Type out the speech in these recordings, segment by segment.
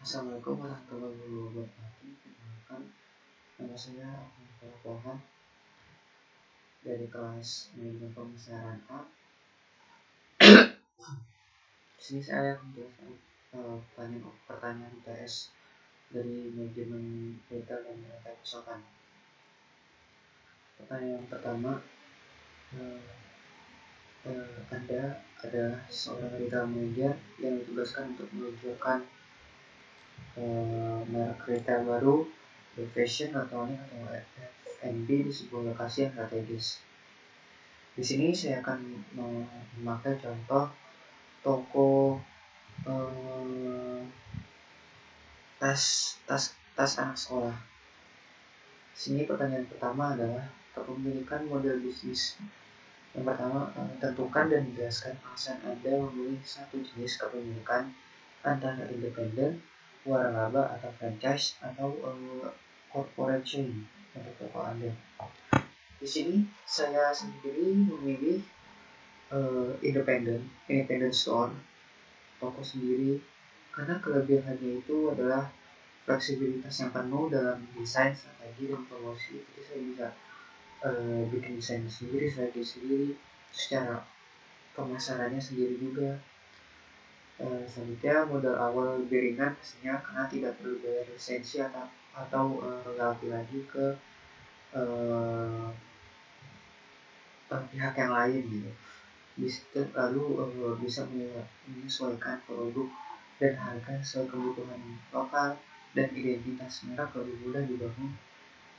Assalamualaikum warahmatullahi wabarakatuh. Perkenalkan, nama saya Ahmad Farhan dari kelas manajemen pemasaran A. Di sini saya akan menjelaskan pertanyaan UTS dari manajemen retail dan rantai pasokan. Pertanyaan pertama, Anda adalah seorang retail manager yang ditugaskan untuk meluncurkan merek retail baru, fashion, elektronik atau F&B di sebuah lokasi yang strategis. Di sini saya akan memakai contoh toko tas anak sekolah. Di sini pertanyaan pertama adalah kepemilikan model bisnis. Yang pertama, tentukan dan jelaskan alasan Anda memilih satu jenis kepemilikan antara independen, waralaba atau franchise atau corporate chain untuk toko Anda. Di sini saya sendiri memilih independent store, toko sendiri, karena kelebihannya itu adalah fleksibilitas yang penuh dalam desain, strategi, dan promosi. Jadi saya bisa bikin desain sendiri, strategi sendiri, secara pemasarannya sendiri juga. Selanjutnya, modal awal lebih ringan pastinya karena tidak perlu bayar lisensi atau royalti lagi ke pihak yang lain gitu. Lalu bisa menyesuaikan produk dan harga sesuai kebutuhan lokal, dan identitas merek lebih mudah dibangun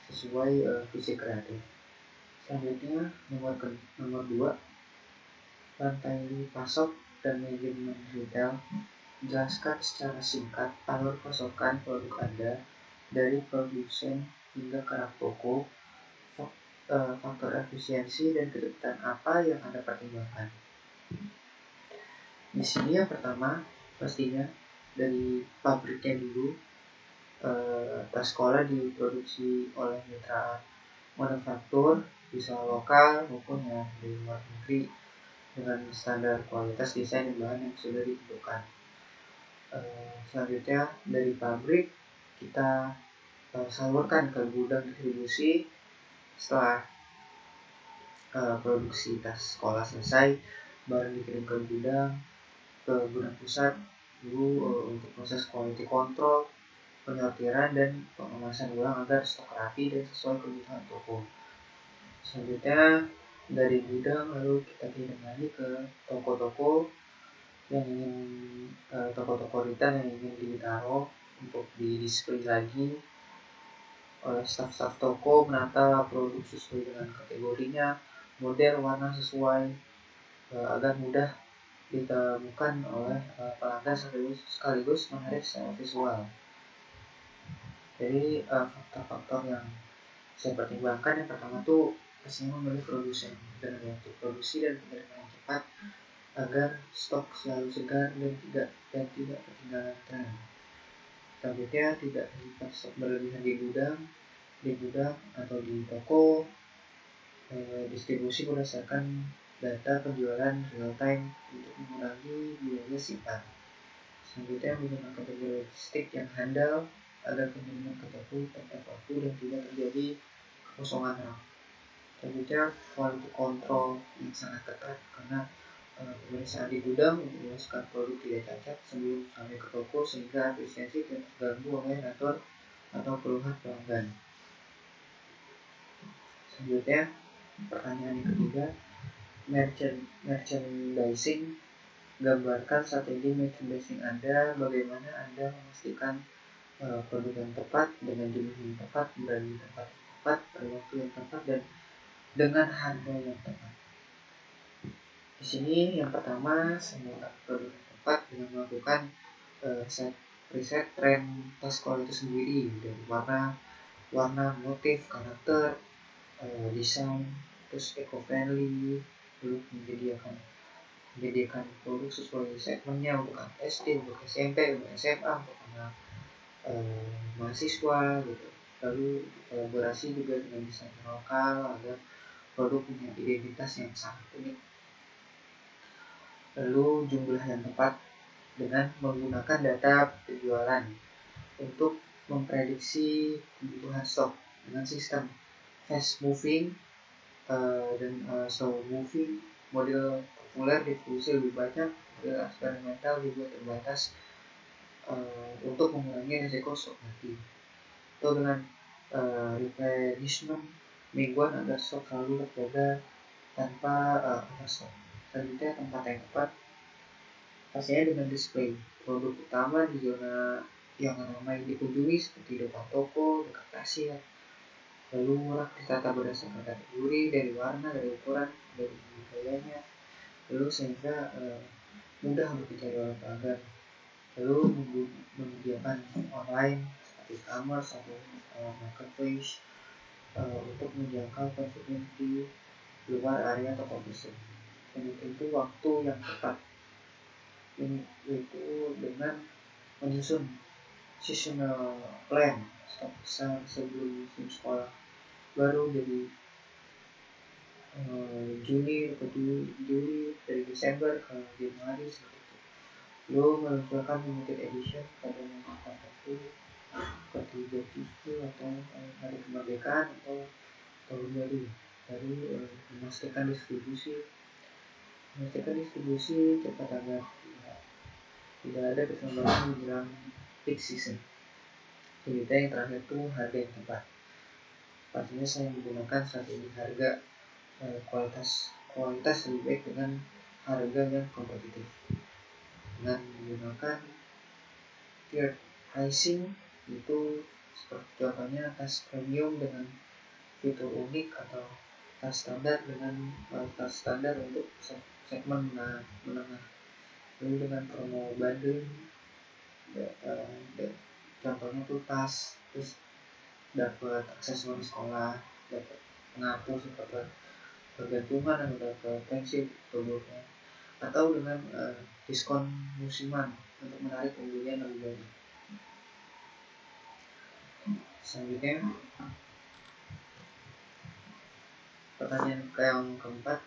sesuai visi kreatif. Selanjutnya, nomor 2, rantai pasok dan manajemen retail. Jelaskan secara singkat alur pasokan produk Anda dari produsen hingga ke rak toko, faktor efisiensi dan kecepatan apa yang Anda pertimbangkan. Di sini yang pertama pastinya dari pabriknya dulu. Tas sekolah diproduksi oleh mitra manufaktur, bisa lokal maupun yang dari luar negeri, dengan standar kualitas desain dan bahan yang sudah ditentukan. Selanjutnya dari pabrik kita salurkan ke gudang distribusi. Setelah produksi tas sekolah selesai, baru dikirim ke gudang pusat dulu untuk proses quality control, penyortiran dan pengemasan ulang agar stok rapi dan sesuai kebutuhan toko. Selanjutnya dari gudang lalu kita kirim lagi ke toko-toko yang ingin toko-toko retail yang ingin ditaruh untuk di display lagi oleh staf-staf toko, menata produk sesuai dengan kategorinya, model, warna sesuai agar mudah ditemukan oleh pelanggan sekaligus menarik secara visual. Jadi faktor-faktor yang saya pertimbangkan yang pertama tuh pastinya memilih produsen dengan waktu produksi dan pengiriman yang cepat agar stok selalu segar dan tidak ketinggalan tren. Selanjutnya, tidak menyimpan stok berlebihan di gudang atau di toko. Distribusi berdasarkan data penjualan real time untuk mengurangi biaya simpan. Selanjutnya, menggunakan kategori logistik yang handal agar pengiriman ke toko tepat waktu dan tidak terjadi kekosongan rak. Selanjutnya, quality control yang sangat ketat karena pemeriksaan di gudang untuk memastikan produk tidak cacat sebelum sampai ke toko sehingga efisiensi tidak terganggu oleh retur atau keluhan pelanggan. Selanjutnya, pertanyaan yang ketiga, merchandising. Gambarkan strategi merchandising Anda, bagaimana Anda memastikan produk yang tepat dengan jumlah yang tepat, brand yang tepat, pada waktu yang tepat, dan dengan harga yang tepat. Di sini yang pertama, semua produk yang tepat dengan melakukan riset tren tas sekolah itu sendiri dari warna, motif, karakter, desain, terus eco-friendly, lalu menyediakan produk sesuai segmennya untuk anak SD, untuk SMP, untuk SMA, untuk anak mahasiswa gitu. Lalu kolaborasi juga dengan desainer lokal agar produk punya identitas yang sangat unik. Lalu jumlah yang tepat dengan menggunakan data penjualan untuk memprediksi kebutuhan stok dengan sistem fast moving dan slow moving. Model populer distribusi lebih banyak, model eksperimental juga terbatas untuk mengurangi risiko stok mati. Atau dengan replenishment mingguan agar stok selalu terjaga tanpa overstock. Selanjutnya tempat yang tepat, pastinya dengan display produk utama di zona yang ramai dikunjungi seperti depan toko, dekat kasir. Lalu rak ditata berdasarkan kategori, dari warna, dari ukuran, dari gayanya, lalu sehingga mudah untuk dicari oleh pelanggan. Lalu menyediakan online seperti e-commerce atau marketplace untuk menjangkau konsumen di luar area toko fisik. Dan tentu waktu yang tepat, ini itu dengan menyusun seasonal plan stok besar sebelum musim sekolah baru dari Juni ke Juli, dari Desember ke Januari seperti itu. Lalu meluncurkan limited edition pada momen tertentu seperti Agustus atau hari kemerdekaan atau tahun baru. Lalu memastikan distribusi cepat agar tidak ada keterlambatan menjelang peak season. Jadi yang terakhir itu harga yang tepat. Pastinya saya menggunakan strategi harga kualitas lebih baik dengan harga yang kompetitif dengan menggunakan tiered pricing, itu seperti contohnya tas premium dengan fitur unik atau tas standar untuk segmen menengah. Lalu dengan promo bundling, contohnya tuh tas terus dapat aksesoris sekolah, dapat penghapus, dapat pergantungan, atau dapat pensil produknya, atau dengan diskon musiman untuk menarik pembelian lebih banyak. Selanjutnya pertanyaan yang keempat,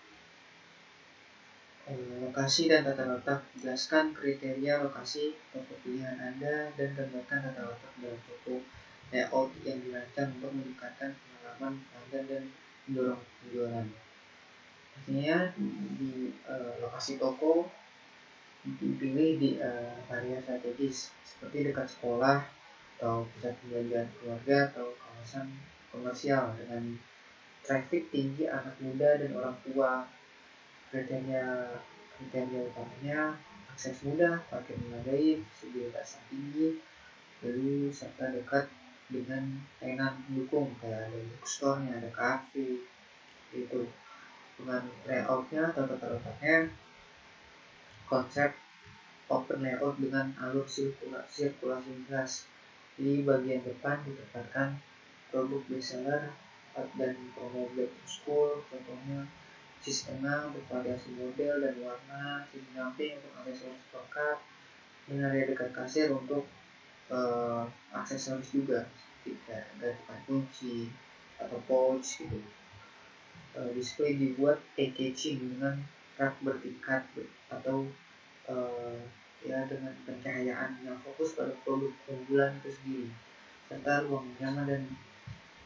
lokasi dan tata letak. Jelaskan kriteria lokasi toko pilihan Anda dan gambarkan tata letak dalam toko layout yang dirancang untuk meningkatkan pengalaman pelanggan dan mendorong penjualan. Artinya di lokasi toko dipilih di area strategis seperti dekat sekolah atau pusat perbelanjaan keluarga atau kawasan komersial dengan traffic tinggi anak muda dan orang tua. Kriteria utamanya akses mudah, parkir memadai, visibilitas tinggi, lalu serta dekat dengan tenan pendukung kayak ada bookstore-nya, ada cafe gitu. Dengan layoutnya atau tata letaknya, konsep open layout dengan alur sirkulasi jelas. Di bagian depan ditempatkan produk bestseller dan promo back to school, contohnya sistemnya bervariasi model dan warna, sisi samping untuk aksesoris pelengkap, dan area dekat kasir untuk aksesoris juga seperti gantungan kunci atau pouch gitu. Display dibuat packaging dengan rak bertingkat atau dengan pencahayaan yang fokus pada produk unggulan itu sendiri, serta ruang nyaman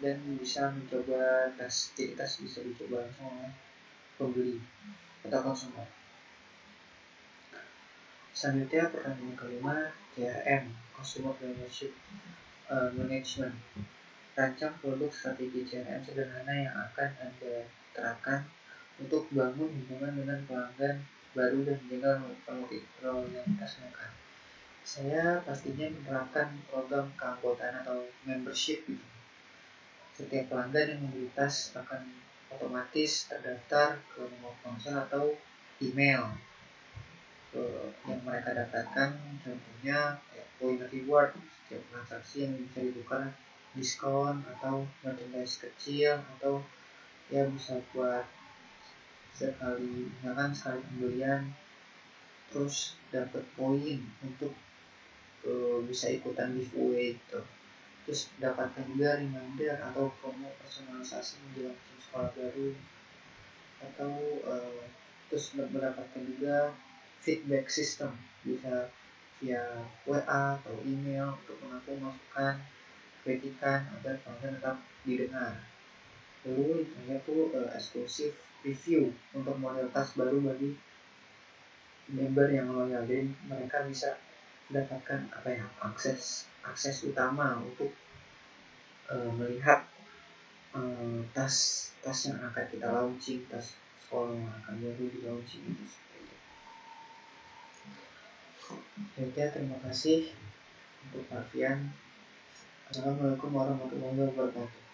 dan bisa mencoba tas. Jadi tas bisa dicoba langsung oleh pembeli atau konsumen. Selanjutnya pertanyaan kelima, CRM, Customer Relationship Management. Rancang produk strategi CRM sederhana yang akan Anda terapkan untuk bangun hubungan dengan pelanggan baru dan menjaga loyalitas mereka. Saya pastinya menerapkan program keanggotaan atau membership gitu. Setiap pelanggan yang membeli tas akan otomatis terdaftar ke nomor ponsel atau email yang mereka dapatkan, contohnya poin reward setiap transaksi yang bisa ditukar diskon atau merchandise kecil, atau ya bisa buat sekali pembelian terus dapat poin untuk bisa ikutan giveaway gitu. Terus dapatkan juga reminder atau promo personalisasi menjelang sekolah baru, atau terus mendapatkan juga feedback system, bisa via WA atau email untuk menampung masukan, kritikan agar konten tetap didengar. Lalu yang tuh eksklusif review untuk modalitas baru bagi member yang loyal, jadi mereka bisa mendapatkan akses utama untuk melihat tas yang akan kita launching, tas sekolah yang akan baru di launching itu. Oke, terima kasih untuk perhatian. Assalamualaikum warahmatullahi wabarakatuh.